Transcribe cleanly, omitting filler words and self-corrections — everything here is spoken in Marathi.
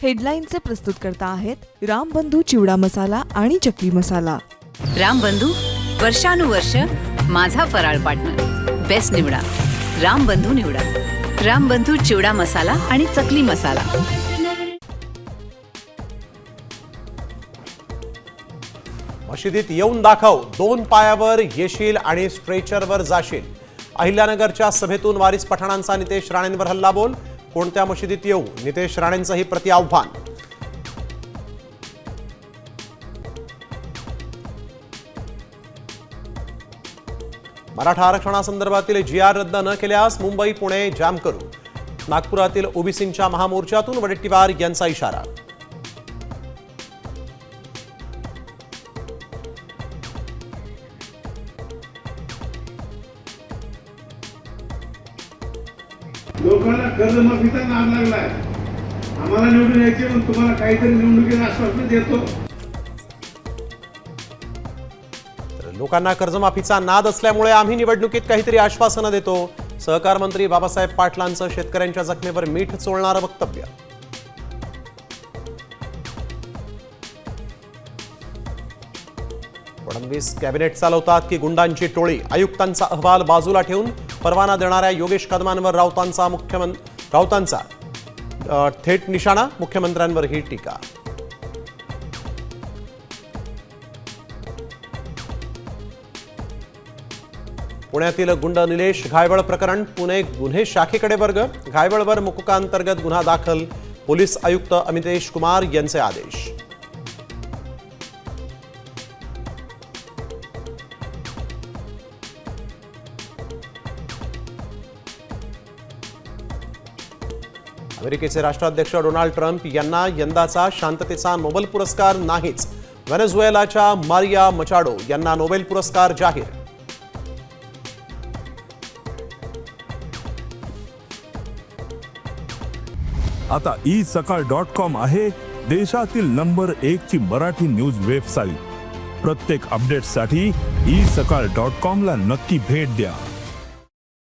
हेडलाईनचे प्रस्तुतकर्ता आहेत रामबंधू चिवडा मसाला आणि चकली मसाला. रामबंधू वर्षानुवर्ष माझा फराळ पार्टनर. बेस्ट निवडा, रामबंधू निवडा. रामबंधू चिवडा मसाला आणि चकली मसाला. मशिदीत येऊन दाखव, 2 पायावर येशील आणि स्ट्रेचरवर जाशील. अहिल्यानगरच्या सभेतून वारिस पठाणांचा नितेश राणेंवर हल्लाबोल. कोणत्या मशिदीत येऊ, नितेश राणेंचंही प्रतिआव्हान. मराठा आरक्षणासंदर्भातील GR रद्द न केल्यास मुंबई पुणे जाम करू. नागपुरातील ओबीसींच्या महामोर्चातून वडेट्टीवार यांचा इशारा. लोकांना कर्जमाफीचा नाद लागलाय. आम्हाला निवडून यायचे म्हणून तुम्हाला काहीतरी निवडणुकीत आश्वासन देतो. लोकांना कर्जमाफीचा नाद असल्यामुळे आम्ही निवडणुकीत काहीतरी आश्वासनं देतो. सहकार मंत्री बाबासाहेब पाटलांचं शेतकऱ्यांच्या जखमेवर मीठ चोळणारं वक्तव्य. फडणवीस कॅबिनेट चालवतात की गुंडांची टोळी. आयुक्तांचा अहवाल बाजूला ठेवून परवाना देणाऱ्या योगेश कदमांवर राऊतांचा थेट निशाणा. मुख्यमंत्र्यांवर ही टीका. पुण्यातील गुंड निलेश घायवळ प्रकरण. पुणे गुन्हे शाखेकडे वर्ग. घायवळवर मुकुकांतर्गत गुन्हा दाखल. पोलीस आयुक्त अमितेश कुमार यांचे आदेश. अमेरिकेचे राष्ट्राध्यक्ष डोनाल्ड ट्रम्प यांना यंदाचा शांततेचा नोबेल पुरस्कार नाहीच. व्हेनेझुएलाच्या मारिया मचाडो यांना नोबेल पुरस्कार जाहीर. आता isakal.com आहे देशातील नंबर 1 ची मराठी न्यूज वेबसाईट. प्रत्येक अपडेटसाठी isakal.com ला नक्की भेट द्या.